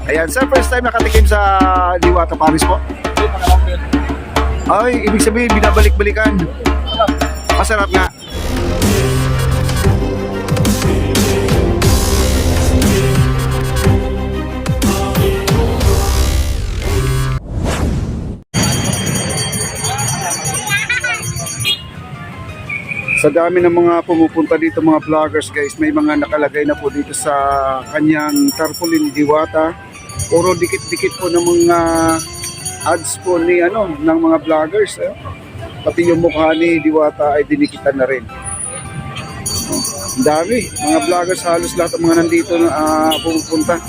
Ayan, sir, first time nakatikim sa Diwata Paris po? Ay, ibig sabihin, binabalik-balikan. Masarap nga. Sa dami ng mga pumupunta dito mga vloggers guys, may mga nakalagay na po dito sa kanyang tarpaulin Diwata. Puro dikit-dikit po ng mga ads po ni ng mga vloggers. Pati yung mukha ni Diwata ay dinikitan na rin. Ang dami, mga vloggers, halos lahat ng mga nandito na pumupunta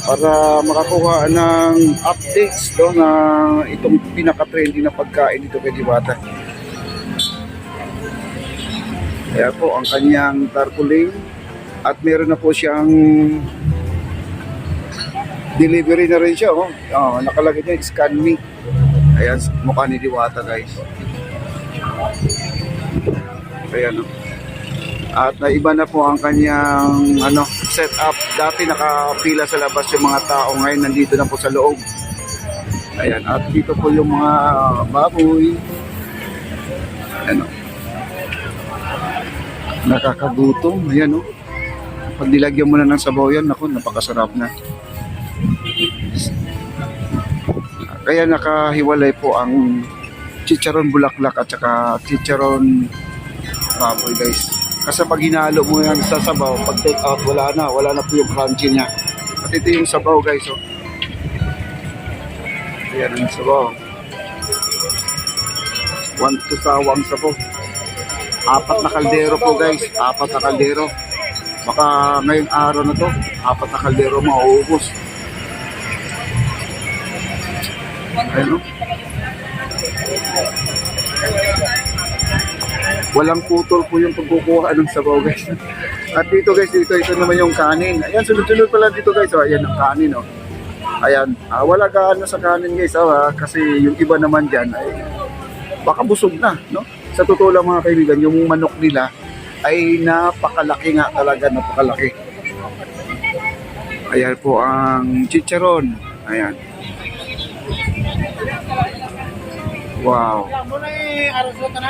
para makakuha ng updates na itong pinaka-trendy na pagkain dito kay Diwata. Kaya po ang kanyang tarpaulin at meron na po siyang delivery na rin siya. Nakalagay niya, scan me. Ayan, mukha ni Diwata guys. Ayan. At naiba na po ang kanyang setup. Dati nakapila sa labas yung mga tao, ngayon nandito na po sa loob. Ayan, at dito po yung mga baboy. Ayan. Nakakagutom. Ayan pag nilagyan mo na ng sabaw yan, naku, napakasarap na. Kaya nakahiwalay po ang chicharon bulaklak at saka chicharon baboy guys. Kasi pag hinalo mo yan sa sabaw, pag take out, wala na po yung crunchy niya. At ito yung sabaw guys. Ayan ang sabaw. 1 to sawang sabaw. 4 na kaldero po guys, 4 na kaldero. Baka ngayong araw na to, 4 na kaldero mauubos. Ayun. Walang putol po yung pagkukuha ng sabaw guys. At dito guys, ito naman yung kanin. Ayan, sunod-sunod pala dito guys. Ayan ang kanin Ayan, wala gaano sa kanin guys. Kasi yung iba naman dyan ay baka busog na, Sa totoo lang mga kaibigan, yung manok nila ay napakalaki nga talaga, napakalaki. Ayan po ang chicharon. Ayan. Wow.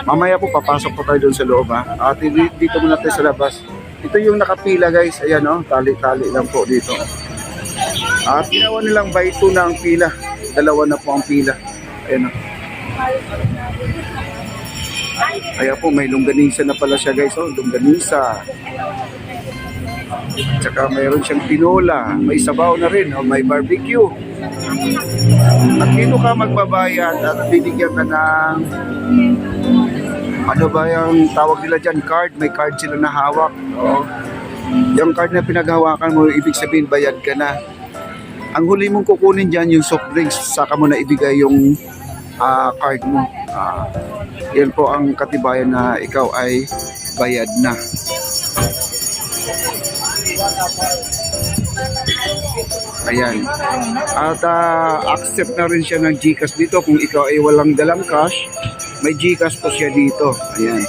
Mamaya po papasok po tayo doon sa loob At dito muna tayo sa labas. Ito yung nakapila guys. Ayan tali-tali lang po dito. At ginawa nilang by 2 na ang pila. 2 na po ang pila. Ayan Kaya po may longganisa na pala siya guys. Longganisa. Tsaka mayroon siyang tinola. May sabaw na rin. May barbecue. At dito ka magbabayad at binigyan ka ng ano ba yung tawag nila dyan? Card. May card sila na hawak. Yung card na pinaghawakan mo, ibig sabihin bayad ka na. Ang huli mong kukunin dyan yung soft drinks. Saka mo na ibigay yung card mo. Yan po ang katibayan na ikaw ay bayad na. Ayan. At accept na rin siya ng GCash dito. Kung ikaw ay walang dalang cash, may GCash po siya dito. Ayan.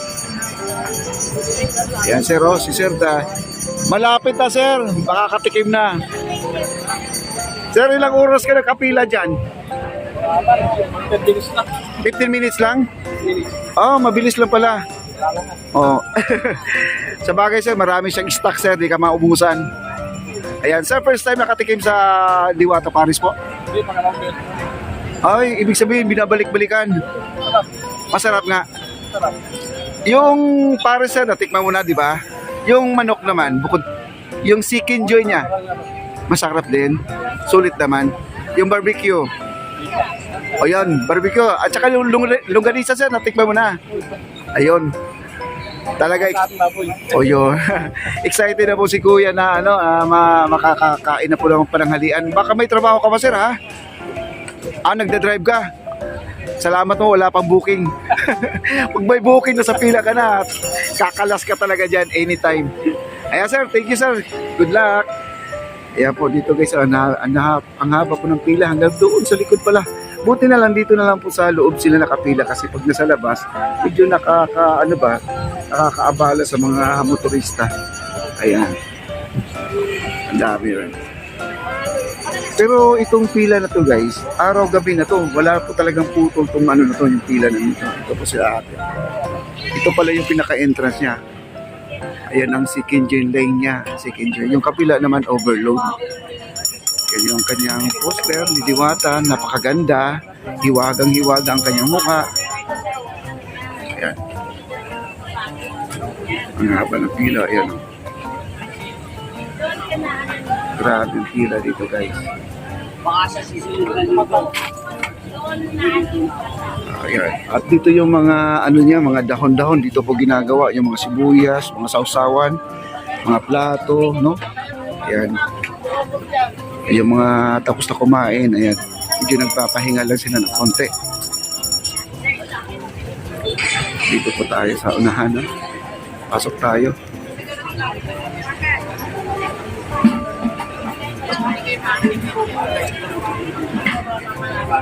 Ayan sir, si sir malapit na sir, makakatikim na. Sir, ilang oras ka nakapila dyan? 15 minutes lang? Mabilis lang pala. Sa bagay sir, marami siyang stock sir, di ka maubusan. Ayan sir, first time nakatikim sa Diwata Paris po? Ay, ibig sabihin binabalik-balikan. Masarap nga. Yung Paris sir, natikman mo na, di ba? Yung manok naman, bukod yung chicken joy niya, masarap din. Sulit naman. Yung barbecue. Ayan, barbecue. At saka yung longganisa sir, natikman mo na. Ayun. Talaga yun. Excited na po si kuya na makakakain na po ng pananghalian. Baka may trabaho ka ba sir nagda-drive ka? Salamat mo, wala pang booking. Pag may booking na sa pila ka na, kakalas ka talaga dyan anytime. Ayan sir, thank you sir. Good luck. Ayan po dito guys, ang haba po ng pila hanggang doon sa likod pala. Buti na lang dito na lang po sa loob sila nakapila kasi pag nasa labas, medyo nakakaabala sa mga motorista. Ayan. Ang dami rin. Pero itong pila na to guys, araw-gabi na to. Wala po talagang putol tong ano na to, yung pila na nito. Ito po sila ate. Ito pala yung pinaka-entrance niya. Ayan ang second gen lane niya. Second gen. Yung kapila naman overload. Yan yung kanyang poster ni Diwata. Napakaganda. Hiwagang-hiwaga ang kanyang mukha. Ayan. Ang haba ng pila. Ayan. Grabe yung pila dito guys. Ayan. At dito yung mga ano niya, mga dahon-dahon dito po ginagawa, yung mga sibuyas, mga sausawan, mga plato, no? Ayan. Yung mga tapos na kumain, ayan. Medyo nagpapahinga lang sila ng konti. Dito po tayo sa unahan, no? Pasok tayo.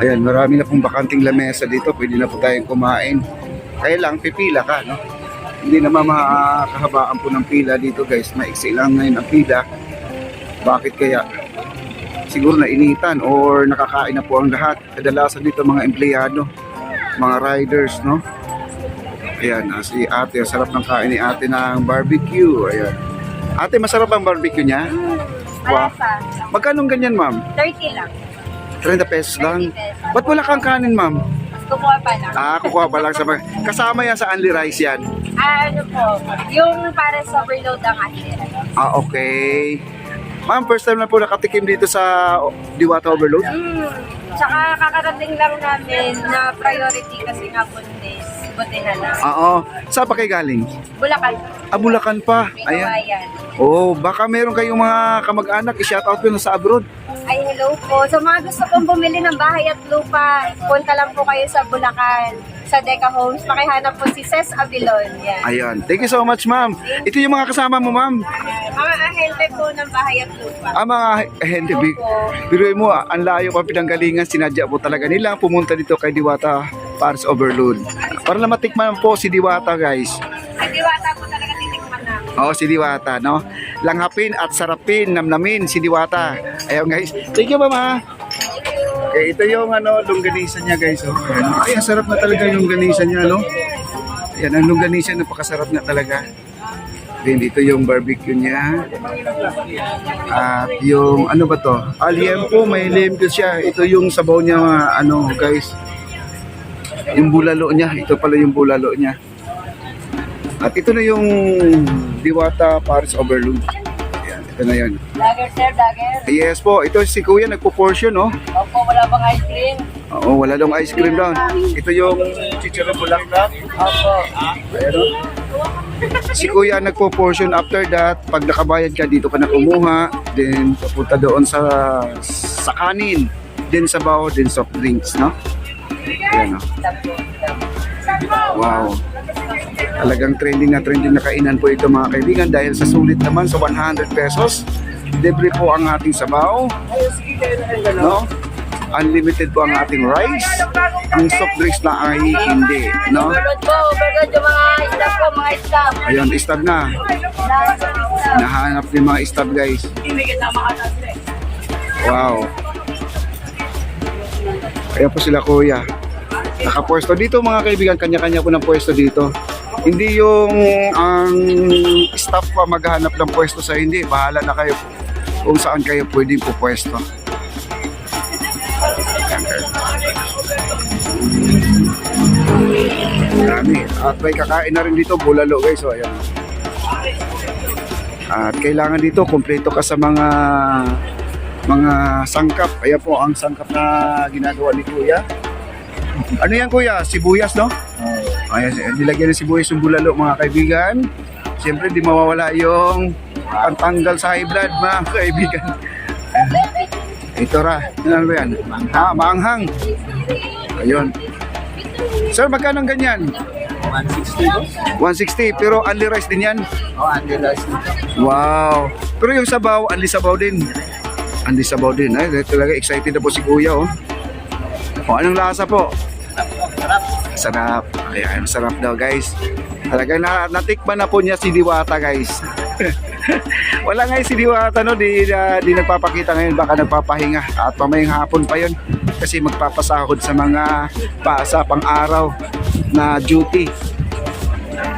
Ayan, marami na pong bakanting lamesa dito. Pwede na po tayong kumain. Kaya lang, pipila ka, no? Hindi naman makakahabaan po ng pila dito, guys. Maiksi lang ngayon ang pila. Bakit kaya? Siguro na initan or nakakain na po ang lahat. Kadalasan dito mga empleyado, mga riders, no? Ayan, si ate. Sarap ng kain ni ate ng barbecue. Ayan. Ate, masarap ang barbecue niya? Wow. Magkano ganyan, ma'am? 30 lang. 30 pesos lang. Ba't wala kang kanin, ma'am? Kukuha pa lang. Kukuha pa lang sa kasama yan sa Only Rice yan. Ano po, yung para sa overload ang atin. Okay. Ma'am, first time na po nakatikim dito sa Diwata Overload? Tsaka kakarating lang namin na priority kasi nga buntis. Buti na lang. Oo. Saan pa kayo galing? Bulacan. Bulacan pa. May Ayan. kawayan. Oh, baka meron kayong mga kamag-anak, i-shoutout ko sa abroad. Ay, hello po. Sa mga gusto pong bumili ng bahay at lupa, punta lang po kayo sa Bulacan, sa Deca Homes. Pakihanap po si Ces Avilon. Yan. Ayan. Thank you so much, ma'am. Ito yung mga kasama mo, ma'am. Mga ahente po ng bahay at lupa. Mga ahente, pero mo, ang layo pa pinanggalingan, sinadya po talaga nila pumunta dito kay Diwata Paris Overload. Para na matikman po si Diwata, guys. Ang Diwata po talaga titikman namin. Oo, si Diwata, no? Langhapin at sarapin, namnamin si Diwata. Ayun, guys. Thank you, mama. Okay, ito yung longganisa niya, guys. Oh. Ayan. Ay, ang sarap na talaga yung longganisa niya, no? Ayan, ang longganisa, napakasarap na talaga. Then dito yung barbecue niya. At yung, ano ba to? Liempo, may liempo siya. Ito yung sabaw niya, guys. Yung bulalo niya. Ito pala yung bulalo niya. At ito na yung Diwata Paris Overload. Ayan, ito na yun. Lager, sir, lager. Yes po, ito si Kuya nagpo-portion, no? Opo, wala bang ice cream? Oo, wala daw ice cream doon. Ito yung chicharon bulaklak. Opo. Ayan, no? Si Kuya nagpo-portion. After that, pag nakabayad ka, dito ka na kumuha. Then, papunta doon sa kanin. Then, sabaw, then soft drinks, no? Ayan, no? Wow. Talagang trending na kainan po ito, mga kaibigan. Dahil sa sulit naman, sa 100 pesos. Libre po ang ating sabaw. No? Unlimited po ang ating rice. Ang soft drinks na ay hindi, no? Overload yung mga staff po, mga staff. Ayun, stab na. Nahanap yung mga stab, guys. Wow. Kaya po sila, Kuya. Nakapwesto dito, mga kaibigan. Kanya-kanya po ng pwesto dito. Hindi yung ang staff pa maghanap ng pwesto sa hindi. Bahala na kayo kung saan kayo pwedeng po pwesto. Dami. At may kakain na rin dito, bulalo, guys. So, ayan. At kailangan dito, kumpleto ka sa mga sangkap. Ayan po ang sangkap na ginagawa ni Kuya. Ano yan, Kuya? Sibuyas, no? Ayan, nilagyan ng sibuyas yung bulalo, mga kaibigan. Siyempre, di mawawala yung pantanggal sa high blood, mga kaibigan. Ito ra. Ano ba yan? Maanghang. Ayun. Sir, magkano ganyan? 160. 160, pero only rice din yan? Oh, only rice. Wow. Pero yung sabaw, only sabaw din. Only sabaw din. Ay, talaga excited na po si Kuya, oh. O, anong lasa po? Sarap. Ayan, sarap daw, guys. Talagang natikman na po niya si Diwata, guys. Wala nga si Diwata, no? Di nagpapakita ngayon, baka nagpapahinga. At mamayang hapon pa yun. Kasi magpapasahod sa mga sa pang-araw na duty.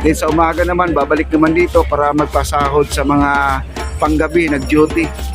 Then sa umaga naman, babalik naman dito para magpasahod sa mga panggabi, nag-duty.